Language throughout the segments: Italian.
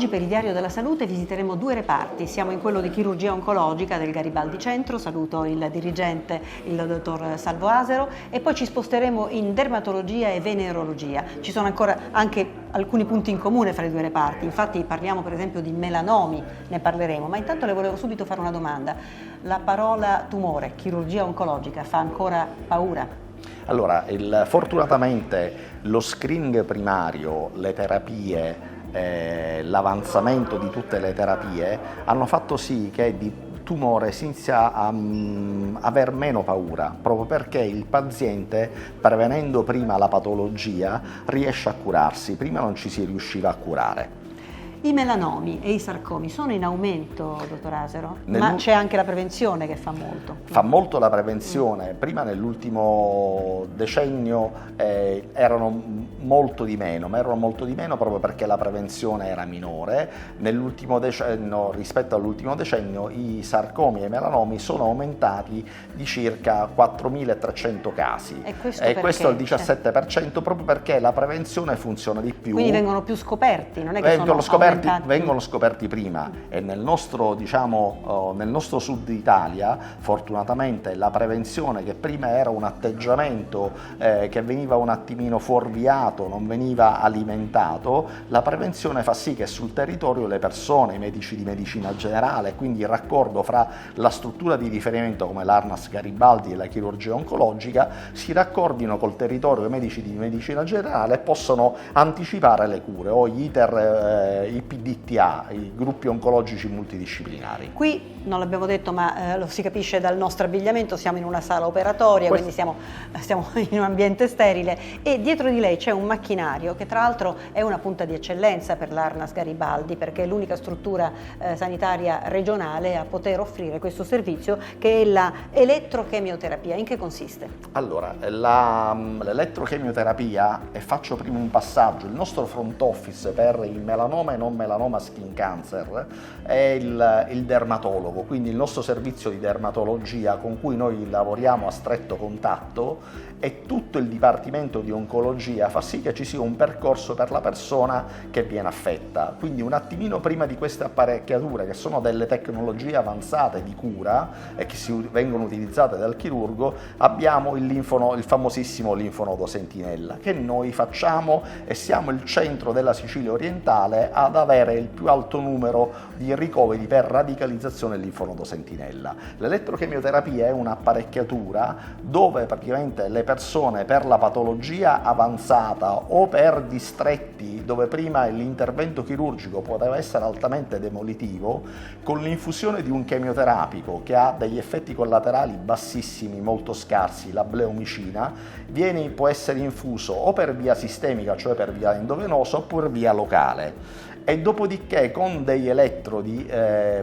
per il Diario della Salute visiteremo 2 reparti. Siamo in quello di chirurgia oncologica del Garibaldi Centro, saluto il dirigente, il dottor Salvo Asero, e poi ci sposteremo in dermatologia e venerologia. Ci sono ancora anche alcuni punti in comune fra i 2 reparti, infatti parliamo per esempio di melanomi, ne parleremo, ma intanto le volevo subito fare una domanda. La parola tumore, chirurgia oncologica, fa ancora paura? Allora, fortunatamente lo screening primario, le terapie, l'avanzamento di tutte le terapie hanno fatto sì che di tumore si inizia a aver meno paura, proprio perché il paziente, prevenendo prima la patologia, riesce a curarsi. Prima non ci si riusciva a curare. I melanomi e i sarcomi sono in aumento, dottor Asero, ma c'è anche la prevenzione che fa molto. Fa molto la prevenzione. Prima nell'ultimo decennio erano molto di meno, ma erano molto di meno proprio perché la prevenzione era minore. Nell'ultimo decennio, rispetto all'ultimo decennio, i sarcomi e i melanomi sono aumentati di circa 4.300 casi. E questo questo è il 17%, proprio perché la prevenzione funziona di più. Quindi vengono più scoperti, non è che sono aumentati. Vengono scoperti prima, e nel nostro sud Italia fortunatamente la prevenzione, che prima era un atteggiamento che veniva un attimino fuorviato, non veniva alimentato, la prevenzione fa sì che sul territorio le persone, i medici di medicina generale, quindi il raccordo fra la struttura di riferimento come l'ARNAS Garibaldi e la chirurgia oncologica, si raccordino col territorio dei medici di medicina generale e possono anticipare le cure, o gli ITER, i PDTA, i gruppi oncologici multidisciplinari. Qui non l'abbiamo detto, ma lo si capisce dal nostro abbigliamento, siamo in una sala operatoria, quindi stiamo in un ambiente sterile, e dietro di lei c'è un macchinario che tra l'altro è una punta di eccellenza per l'ARNAS Garibaldi, perché è l'unica struttura sanitaria regionale a poter offrire questo servizio, che è la elettrochemioterapia. In che consiste? Allora, l'elettrochemioterapia, e faccio prima un passaggio, il nostro front office per il melanoma e non melanoma skin cancer è il dermatologo, quindi il nostro servizio di dermatologia con cui noi lavoriamo a stretto contatto, e tutto il dipartimento di oncologia fa sì che ci sia un percorso per la persona che viene affetta. Quindi un attimino prima di queste apparecchiature, che sono delle tecnologie avanzate di cura e che vengono utilizzate dal chirurgo, abbiamo il famosissimo linfonodo sentinella, che noi facciamo, e siamo il centro della Sicilia orientale ad avere il più alto numero di ricoveri per radicalizzazione del linfonodo sentinella. L'elettrochemioterapia è un'apparecchiatura dove praticamente le persone, per la patologia avanzata o per distretti dove prima l'intervento chirurgico poteva essere altamente demolitivo, con l'infusione di un chemioterapico che ha degli effetti collaterali bassissimi, molto scarsi, la bleomicina, può essere infuso o per via sistemica, cioè per via endovenosa, o per via locale. E dopodiché con degli elettrodi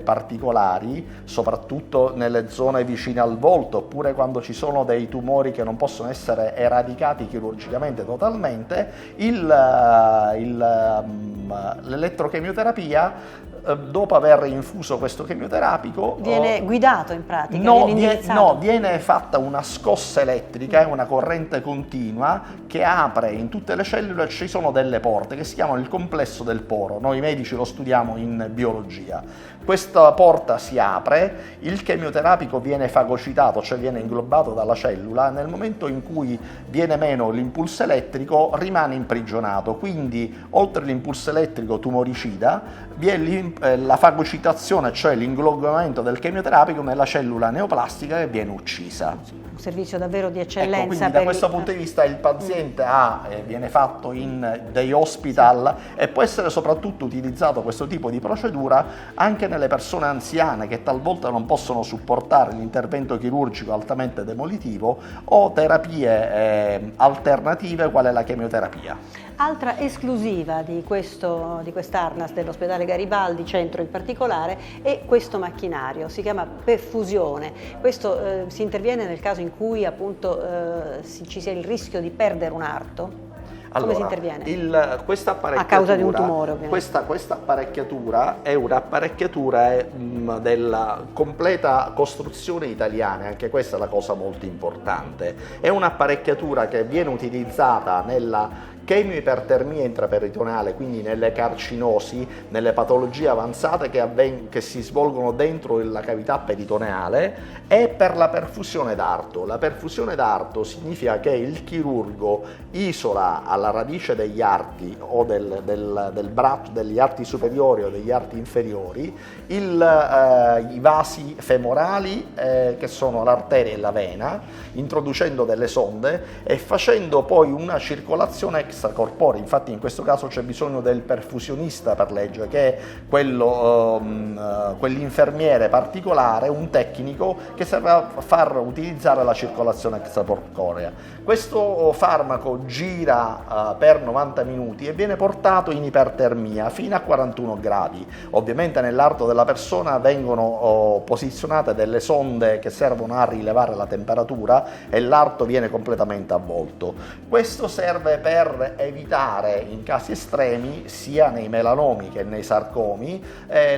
particolari, soprattutto nelle zone vicine al volto, oppure quando ci sono dei tumori che non possono essere eradicati chirurgicamente totalmente, l'elettrochemioterapia, dopo aver infuso questo chemioterapico, viene guidato in pratica? Viene fatta una scossa elettrica, è una corrente continua che apre in tutte le cellule. Ci sono delle porte che si chiamano il complesso del poro, noi medici lo studiamo in biologia. Questa porta si apre, il chemioterapico viene fagocitato, cioè viene inglobato dalla cellula. Nel momento in cui viene meno l'impulso elettrico rimane imprigionato, quindi oltre l'impulso elettrico tumoricida vi è la fagocitazione, cioè l'inglobamento del chemioterapico nella cellula neoplastica, che viene uccisa. Un servizio davvero di eccellenza. Ecco, quindi da questo punto di vista il paziente viene fatto in dei hospital, e può essere soprattutto utilizzato questo tipo di procedura anche nelle persone anziane che talvolta non possono supportare l'intervento chirurgico altamente demolitivo, o terapie alternative quale la chemioterapia. Altra esclusiva di quest'ARNAS dell'ospedale Garibaldi Centro in particolare è questo macchinario, si chiama perfusione. Questo si interviene nel caso in cui appunto ci sia il rischio di perdere un arto. Come si interviene? Questa apparecchiatura, a causa di un tumore, ovviamente. Questa apparecchiatura è un'apparecchiatura della completa costruzione italiana, anche questa è la cosa molto importante. È un'apparecchiatura che viene utilizzata nella chemioipertermia intraperitoneale, quindi nelle carcinosi, nelle patologie avanzate che si svolgono dentro la cavità peritoneale, e per la perfusione d'arto. La perfusione d'arto significa che il chirurgo isola alla radice degli arti o del braccio, degli arti superiori o degli arti inferiori, i vasi femorali, che sono l'arteria e la vena, introducendo delle sonde e facendo poi una circolazione extracorporea. Infatti in questo caso c'è bisogno del perfusionista per legge, che è quell'infermiere particolare, un tecnico che serve a far utilizzare la circolazione extracorporea. Questo farmaco gira per 90 minuti e viene portato in ipertermia fino a 41 gradi. Ovviamente nell'arto della persona vengono posizionate delle sonde che servono a rilevare la temperatura e l'arto viene completamente avvolto. Questo serve per evitare in casi estremi, sia nei melanomi che nei sarcomi,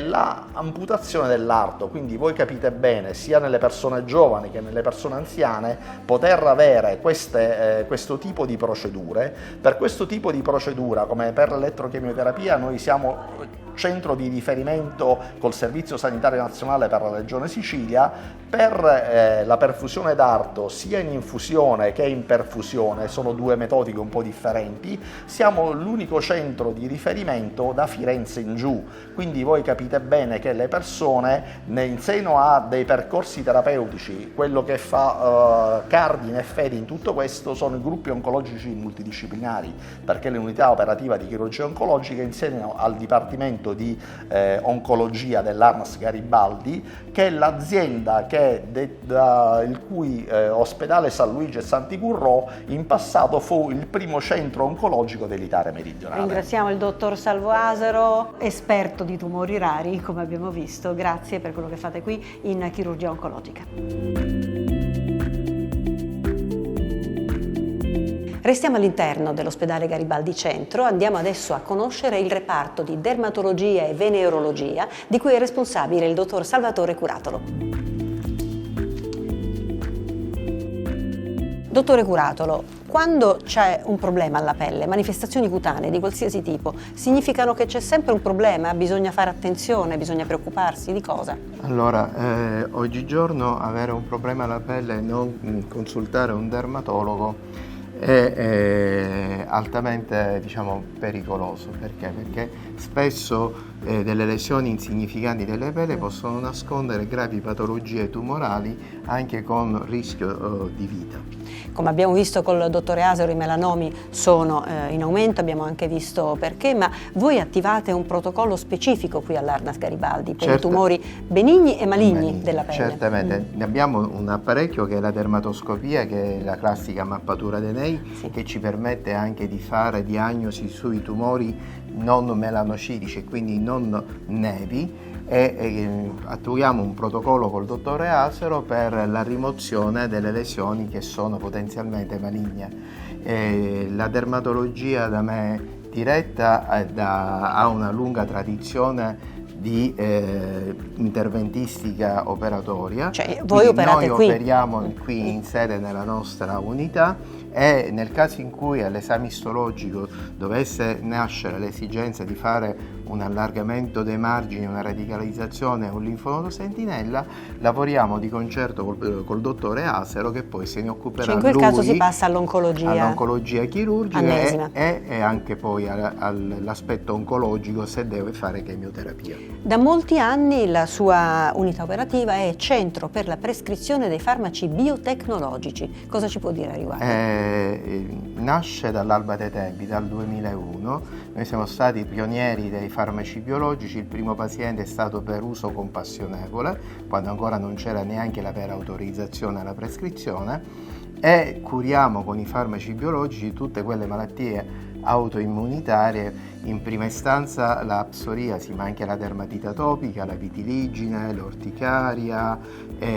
la amputazione dell'arto. Quindi voi capite bene, sia nelle persone giovani che nelle persone anziane, poter avere questo tipo di procedure. Per questo tipo di procedura, come per l'elettrochemioterapia, noi siamo centro di riferimento col Servizio Sanitario Nazionale per la Regione Sicilia. Per la perfusione d'arto, sia in infusione che in perfusione, sono due metodiche un po' differenti, siamo l'unico centro di riferimento da Firenze in giù. Quindi voi capite bene che le persone, in seno a dei percorsi terapeutici, quello che fa cardine e fede in tutto questo sono i gruppi oncologici multidisciplinari, perché l'unità operativa di chirurgia oncologica insieme al Dipartimento di Oncologia dell'ARNAS Garibaldi, che è l'azienda il cui ospedale San Luigi e Sant'Icurrò in passato fu il primo centro oncologico dell'Italia meridionale. Ringraziamo il dottor Salvo Asero, esperto di tumori rari, come abbiamo visto. Grazie per quello che fate qui in chirurgia oncologica. Restiamo all'interno dell'ospedale Garibaldi Centro, andiamo adesso a conoscere il reparto di dermatologia e venerologia di cui è responsabile il dottor Salvatore Curatolo. Dottore Curatolo, quando c'è un problema alla pelle, manifestazioni cutanee di qualsiasi tipo, significano che c'è sempre un problema, bisogna fare attenzione, bisogna preoccuparsi di cosa? Allora, oggigiorno avere un problema alla pelle e non consultare un dermatologo è altamente, pericoloso. Perché spesso delle lesioni insignificanti delle pelle possono nascondere gravi patologie tumorali anche con rischio di vita. Come abbiamo visto col dottore Asero, i melanomi sono in aumento, abbiamo anche visto perché, ma voi attivate un protocollo specifico qui all'ARNAS Garibaldi per i tumori benigni e maligni della pelle. Certamente, ne abbiamo un apparecchio che è la dermatoscopia, che è la classica mappatura dei nei, sì, che ci permette anche di fare diagnosi sui tumori non melanocitici e quindi non nevi, e attuiamo un protocollo col dottore Asero per la rimozione delle lesioni che sono potenzialmente maligne. La dermatologia da me diretta ha una lunga tradizione di interventistica operatoria. Cioè voi operate noi qui? Operiamo qui in sede nella nostra unità, e nel caso in cui all'esame istologico dovesse nascere l'esigenza di fare un allargamento dei margini, una radicalizzazione o un linfonodo sentinella, lavoriamo di concerto col dottore Asero, che poi se ne occuperà. Cioè in quel caso si passa all'oncologia chirurgica e anche poi all'aspetto oncologico se deve fare chemioterapia. Da molti anni la sua unità operativa è centro per la prescrizione dei farmaci biotecnologici. Cosa ci può dire a riguardo? Nasce dall'alba dei tempi, dal 2001. Noi siamo stati pionieri dei farmaci biologici. Il primo paziente è stato per uso compassionevole, quando ancora non c'era neanche la vera autorizzazione alla prescrizione, e curiamo con i farmaci biologici tutte quelle malattie autoimmunitarie, in prima istanza la psoriasi, ma anche la dermatite atopica, la vitiligine, l'orticaria,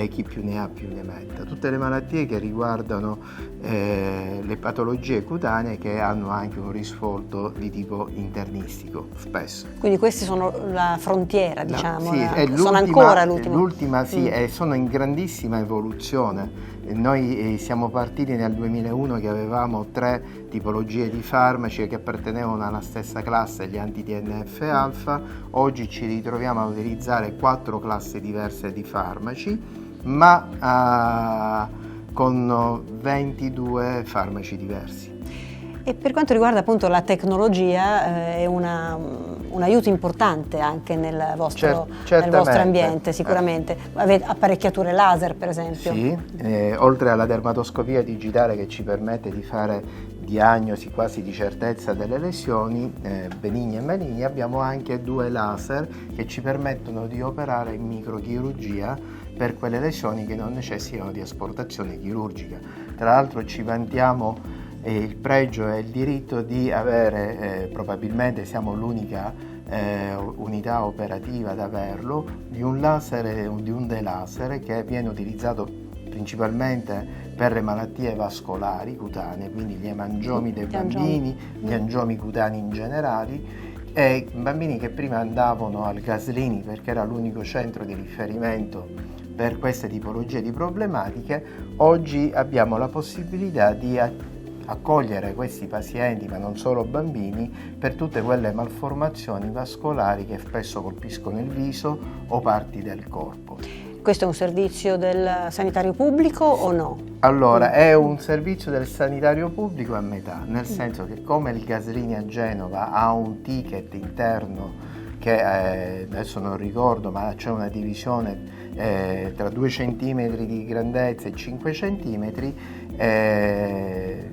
chi più ne ha più ne metta. Tutte le malattie che riguardano le patologie cutanee che hanno anche un risvolto di tipo internistico, spesso. Quindi questi sono la frontiera, diciamo, sì, sono ancora l'ultima sì, sono in grandissima evoluzione. Noi siamo partiti nel 2001 che avevamo 3 tipologie di farmaci che appartenevano alla stessa classe, gli anti-TNF alfa. Oggi ci ritroviamo a utilizzare 4 classi diverse di farmaci, ma con 22 farmaci diversi. E per quanto riguarda appunto la tecnologia, è un aiuto importante anche nel vostro ambiente, sicuramente. Avete apparecchiature laser, per esempio? Sì, oltre alla dermatoscopia digitale che ci permette di fare diagnosi quasi di certezza delle lesioni benigne e maligne, abbiamo anche 2 laser che ci permettono di operare in microchirurgia per quelle lesioni che non necessitano di asportazione chirurgica. Tra l'altro ci vantiamo il pregio e il diritto di avere, probabilmente siamo l'unica unità operativa ad averlo, di un delaser che viene utilizzato principalmente per le malattie vascolari cutanee, quindi gli emangiomi dei bambini, gli angiomi cutanei in generale, e bambini che prima andavano al Gaslini perché era l'unico centro di riferimento per queste tipologie di problematiche. Oggi abbiamo la possibilità di accogliere questi pazienti, ma non solo bambini, per tutte quelle malformazioni vascolari che spesso colpiscono il viso o parti del corpo. Questo è un servizio del sanitario pubblico o no? Allora, è un servizio del sanitario pubblico a metà, nel senso che come il Gaslini a Genova ha un ticket interno che adesso non ricordo, ma c'è una divisione tra 2 centimetri di grandezza e 5 centimetri,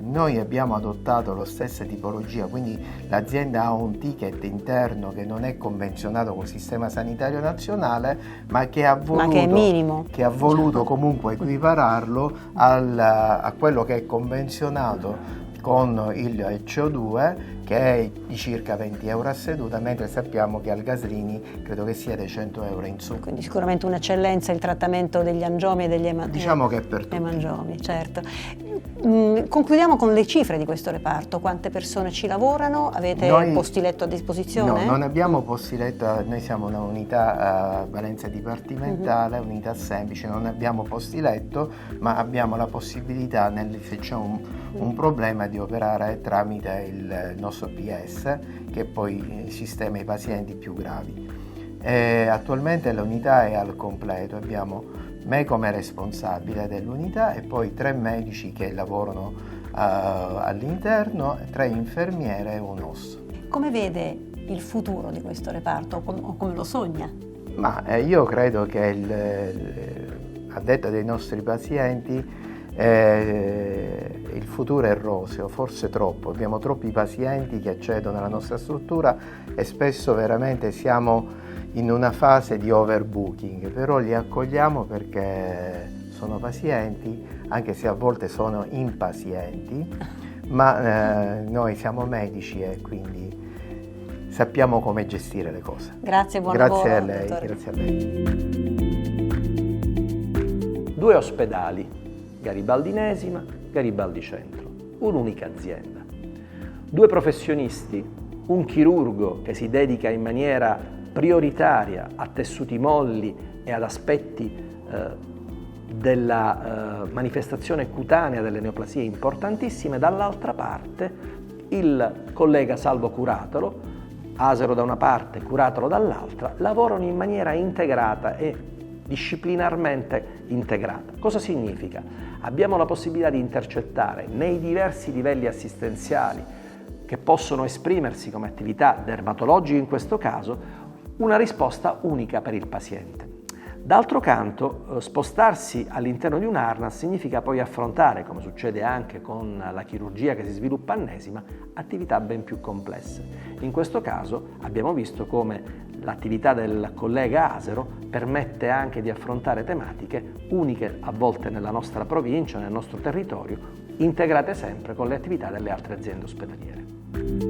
noi abbiamo adottato la stessa tipologia, quindi l'azienda ha un ticket interno che non è convenzionato col sistema sanitario nazionale, ma che ha voluto comunque equipararlo a quello che è convenzionato con il CO2, che è di circa 20 euro a seduta, mentre sappiamo che al Gaslini credo che sia dei 100 euro in su. Quindi sicuramente un'eccellenza il trattamento degli angiomi e degli diciamo che è per tutti. Emangiomi, certo. Concludiamo con le cifre di questo reparto. Quante persone ci lavorano? Avete posti letto a disposizione? No, non abbiamo posti letto, noi siamo una unità a valenza dipartimentale, unità semplice, non abbiamo posti letto, ma abbiamo la possibilità, se c'è un problema, di operare tramite il nostro PS, che poi sistema i pazienti più gravi. Attualmente l'unità è al completo, abbiamo me come responsabile dell'unità e poi 3 medici che lavorano all'interno, 3 infermiere e un OS. Come vede il futuro di questo reparto o come lo sogna? Ma io credo che a detta dei nostri pazienti il futuro è roseo, forse troppo. Abbiamo troppi pazienti che accedono alla nostra struttura e spesso veramente siamo in una fase di overbooking, però li accogliamo perché sono pazienti, anche se a volte sono impazienti, ma noi siamo medici e quindi sappiamo come gestire le cose. Grazie, buon lavoro. Grazie a lei, grazie a lei. 2 ospedali, Garibaldi Inesima, Garibaldi Centro, un'unica azienda. 2 professionisti, un chirurgo che si dedica in maniera prioritaria a tessuti molli e ad aspetti della manifestazione cutanea delle neoplasie importantissime, dall'altra parte il collega Salvo Curatolo, Asero da una parte, Curatolo dall'altra, lavorano in maniera integrata e disciplinarmente integrata. Cosa significa? Abbiamo la possibilità di intercettare nei diversi livelli assistenziali che possono esprimersi come attività dermatologiche in questo caso, una risposta unica per il paziente. D'altro canto, spostarsi all'interno di un ARNAS significa poi affrontare, come succede anche con la chirurgia che si sviluppa annesima, attività ben più complesse. In questo caso abbiamo visto come l'attività del collega Asero permette anche di affrontare tematiche uniche a volte nella nostra provincia, nel nostro territorio, integrate sempre con le attività delle altre aziende ospedaliere.